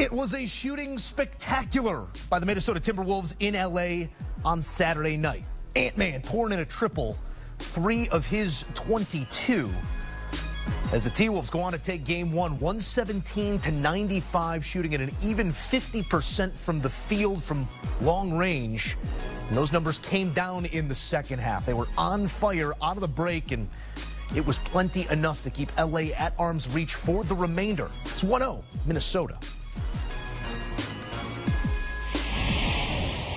It was a shooting spectacular by the Minnesota Timberwolves in LA on Saturday night. Ant-Man pouring in a triple, 3 of his 22. As the T-Wolves go on to take game one, 117-95, shooting at an even 50% from the field from long range. And those numbers came down in the second half. They were on fire out of the break, and it was plenty enough to keep LA at arm's reach for the remainder. It's 1-0, Minnesota.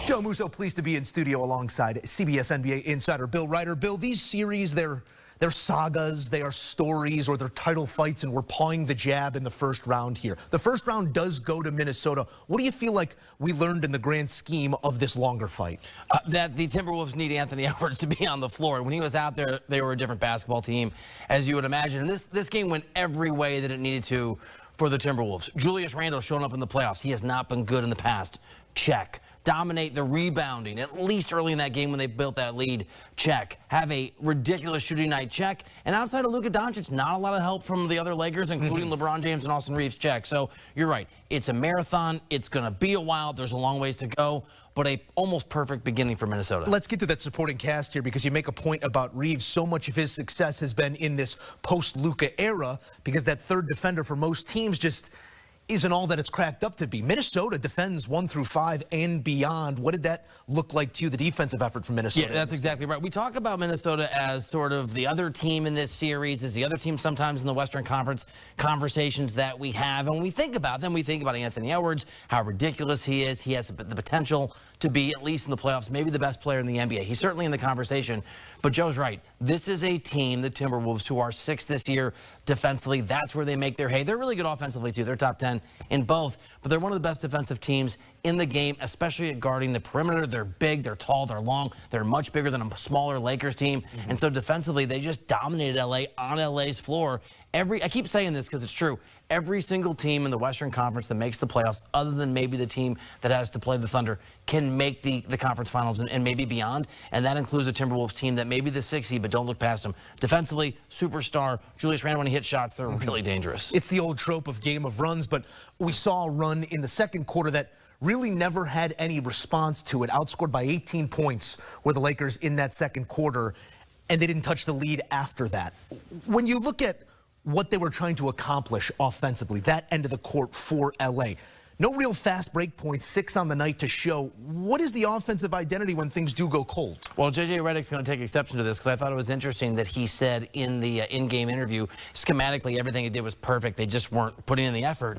Joe Musso, pleased to be in studio alongside CBS NBA insider Bill Ryder. Bill, these series, they're sagas, they are stories, or they're title fights, and we're pawing the jab in the first round here. The first round does go to Minnesota. What do you feel like we learned in the grand scheme of this longer fight? That the Timberwolves need Anthony Edwards to be on the floor. When he was out there, they were a different basketball team, as you would imagine. And this game went every way that it needed to for the Timberwolves. Julius Randle showing up in the playoffs. He has not been good in the past. Check. Dominate the rebounding, at least early in that game when they built that lead. Check. Have a ridiculous shooting night. Check. And outside of Luka Doncic, not a lot of help from the other Lakers, including LeBron James and Austin Reeves. Check. So you're right. It's a marathon. It's going to be a while. There's a long ways to go, but a almost perfect beginning for Minnesota. Let's get to that supporting cast here, because you make a point about Reeves. So much of his success has been in this post-Luka era, because that third defender for most teams just isn't all that it's cracked up to be. Minnesota defends 1 through 5 and beyond. What did that look like to you, the defensive effort from Minnesota? Yeah, that's exactly right. We talk about Minnesota as sort of the other team in this series, as the other team sometimes in the Western Conference conversations that we have. And when we think about them, we think about Anthony Edwards, how ridiculous he is. He has the potential to be, at least in the playoffs, maybe the best player in the NBA. He's certainly in the conversation. But Joe's right. This is a team, the Timberwolves, who are 6th this year defensively. That's where they make their hay. They're really good offensively, too. They're top 10 in both. But they're one of the best defensive teams in the game, especially at guarding the perimeter. They're big, they're tall, they're long. They're much bigger than a smaller Lakers team. And so defensively, they just dominated LA on LA's floor. I keep saying this because it's true. Every single team in the Western Conference that makes the playoffs, other than maybe the team that has to play the Thunder, can make the conference finals and maybe beyond. And that includes a Timberwolves team that may be the 6th seed, but don't look past them. Defensively, superstar. Julius Randle, when he hits shots, they're really dangerous. It's the old trope of game of runs, but we saw a run in the second quarter that really never had any response to it. Outscored by 18 points were the Lakers in that second quarter, and they didn't touch the lead after that. When you look at what they were trying to accomplish offensively, that end of the court for LA, no real fast break points, 6 on the night to show. What is the offensive identity when things do go cold? Well, J.J. Redick's going to take exception to this, because I thought it was interesting that he said in the in-game interview, schematically, everything he did was perfect. They just weren't putting in the effort.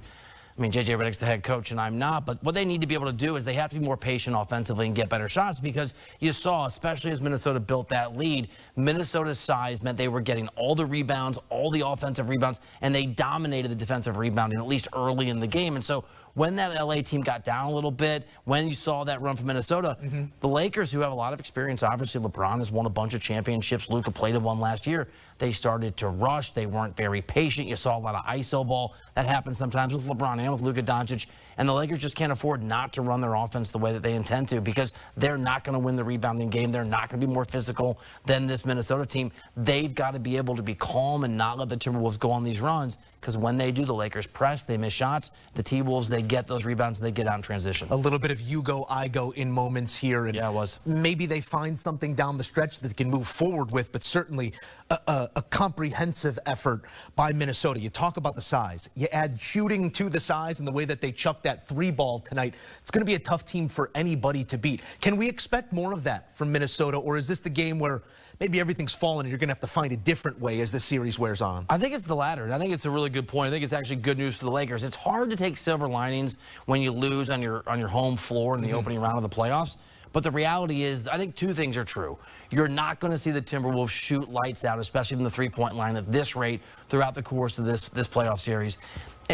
I mean, J.J. Redick's the head coach, and I'm not. But what they need to be able to do is they have to be more patient offensively and get better shots, because you saw, especially as Minnesota built that lead, Minnesota's size meant they were getting all the rebounds, all the offensive rebounds, and they dominated the defensive rebounding, at least early in the game. And so when that LA team got down a little bit, when you saw that run from Minnesota, the Lakers, who have a lot of experience, obviously LeBron has won a bunch of championships, Luka played in one last year, they started to rush. They weren't very patient. You saw a lot of ISO ball. That happens sometimes with LeBron and with Luka Doncic. And the Lakers just can't afford not to run their offense the way that they intend to, because they're not going to win the rebounding game. They're not going to be more physical than this Minnesota team. They've got to be able to be calm and not let the Timberwolves go on these runs, because when they do, the Lakers press, they miss shots. The T-Wolves, they get those rebounds, and they get out in transition. A little bit of you go, I go in moments here. And yeah, it was. Maybe they find something down the stretch that they can move forward with, but certainly a comprehensive effort by Minnesota. You talk about the size. You add shooting to the size and the way that they chucked that 3-ball tonight. It's going to be a tough team for anybody to beat. Can we expect more of that from Minnesota, or is this the game where maybe everything's fallen and you're going to have to find a different way as the series wears on? I think it's the latter, and I think it's a really good point. I think it's actually good news for the Lakers. It's hard to take silver linings when you lose on your home floor in the opening round of the playoffs. But the reality is, I think 2 things are true. You're not going to see the Timberwolves shoot lights out, especially from the 3-point line at this rate throughout the course of this playoff series.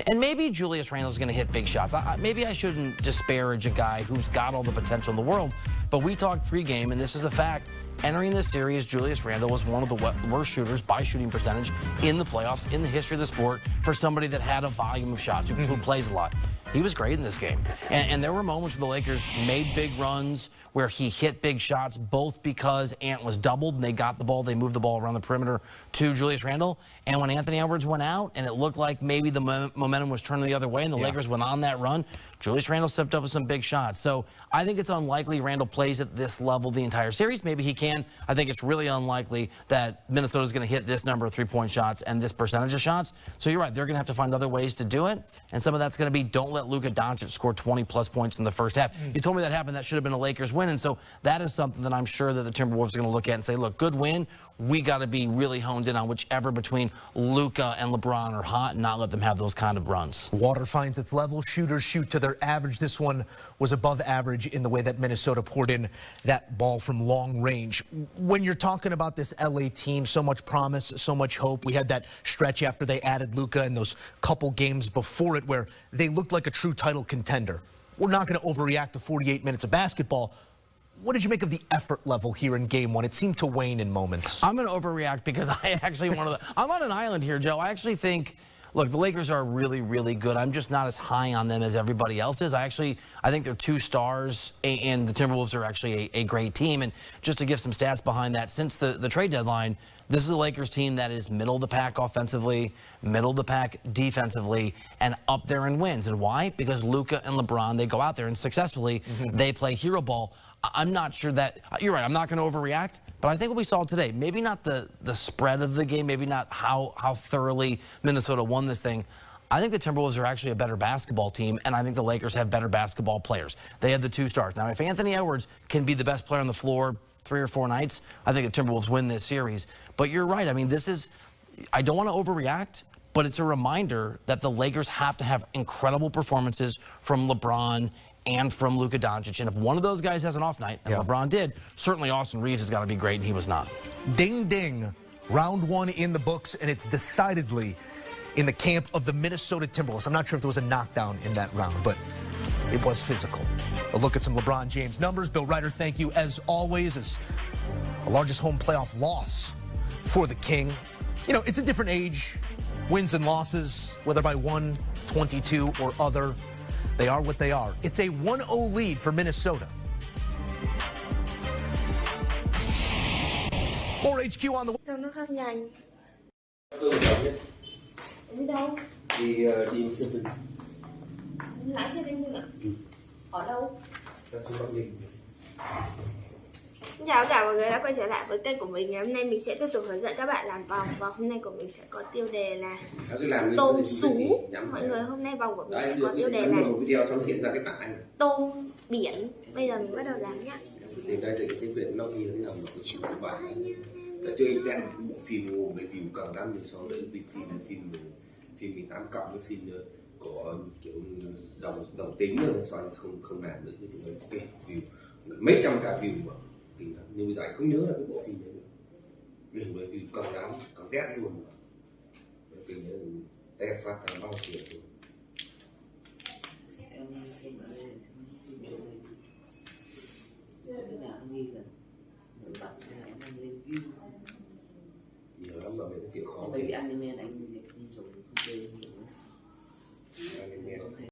And maybe Julius Randle's going to hit big shots. Maybe I shouldn't disparage a guy who's got all the potential in the world. But we talked pregame, and this is a fact. Entering this series, Julius Randle was one of the worst shooters by shooting percentage in the playoffs in the history of the sport for somebody that had a volume of shots, who plays a lot. he was great in this game. And there were moments where the Lakers made big runs, where he hit big shots, both because Ant was doubled and they got the ball, they moved the ball around the perimeter to Julius Randle. And when Anthony Edwards went out and it looked like maybe the momentum was turning the other way and the Lakers went on that run, Julius Randle stepped up with some big shots. So I think it's unlikely Randle plays at this level the entire series. Maybe he can. I think it's really unlikely that Minnesota's going to hit this number of three-point shots and this percentage of shots. So you're right. They're going to have to find other ways to do it. And some of that's going to be don't let Luka Doncic score 20-plus points in the first half. You told me that happened. That should have been a Lakers win. And so that is something that I'm sure that the Timberwolves are going to look at and say, look, good win. We got to be really honed in on whichever between Luka and LeBron are hot and not let them have those kind of runs. Water finds its level. Shooters shoot to their average. This one was above average in the way that Minnesota poured in that ball from long range. When you're talking about this LA team, so much promise, so much hope. We had that stretch after they added Luka and those couple games before it where they looked like a true title contender. We're not going to overreact to 48 minutes of basketball. What did you make of the effort level here in game one? It seemed to wane in moments. I'm going to overreact because I actually I'm on an island here, Joe. I actually think, look, the Lakers are really, really good. I'm just not as high on them as everybody else is. I think they're 2 stars, and the Timberwolves are actually a great team. And just to give some stats behind that, since the trade deadline, this is a Lakers team that is middle of the pack offensively, middle of the pack defensively, and up there in wins. And why? Because Luka and LeBron, they go out there and successfully, they play hero ball. I'm not sure that, you're right, I'm not going to overreact, but I think what we saw today, maybe not the spread of the game, maybe not how thoroughly Minnesota won this thing. I think the Timberwolves are actually a better basketball team, and I think the Lakers have better basketball players. They have the 2 stars. Now, if Anthony Edwards can be the best player on the floor 3 or 4 nights, I think the Timberwolves win this series. But you're right. I mean, I don't want to overreact, but it's a reminder that the Lakers have to have incredible performances from LeBron and from Luka Doncic. And if one of those guys has an off night, and LeBron did, certainly Austin Reeves has got to be great, and he was not. Ding, ding. Round 1 in the books, and it's decidedly in the camp of the Minnesota Timberwolves. I'm not sure if there was a knockdown in that round, but it was physical. A look at some LeBron James numbers. Bill Ryder, thank you as always. As the largest home playoff loss for the King. You know, it's a different age. Wins and losses, whether by 1, 22, or other, they are what they are. It's a 1-0 lead for Minnesota. More HQ on the... Nó khá nhanh. Cơm chậm nhất Ở đâu? thì đi xe bình. Lái xe đến nữa. Ở đâu? Ra xuống Bắc Ninh. Xin chào tất cả mọi người đã quay trở lại với kênh của mình. Ngày hôm nay mình sẽ tiếp tục hướng dẫn các bạn làm vòng. Và hôm nay của mình sẽ có tiêu đề là tôm sú. Mọi người, hôm nay vòng của mình sẽ có tiêu đề là video xong hiện ra cái tải tôm biển. Bây giờ mình bắt đầu làm nhé. Tìm đây thì cái việc nó ghi là cái nào mà cái chữ của bạn là chơi xem bộ phim review càng đam mình so với phim 18 cộng với phim của kiểu đồng tính rồi so không làm được cái ok view mấy trăm cả view mà kinh lắm, nhưng bây giờ không nhớ là cái bộ phim đấy nữa. Review càng đám càng đét luôn mà kinh nhớ test phát ra bao tiền luôn. Em xem ở đây xem phim cái nào nghi là nổi bật hay là em lên view Nhiều lắm mà mình chịu khó bởi vì anime này anh không dùng không chơi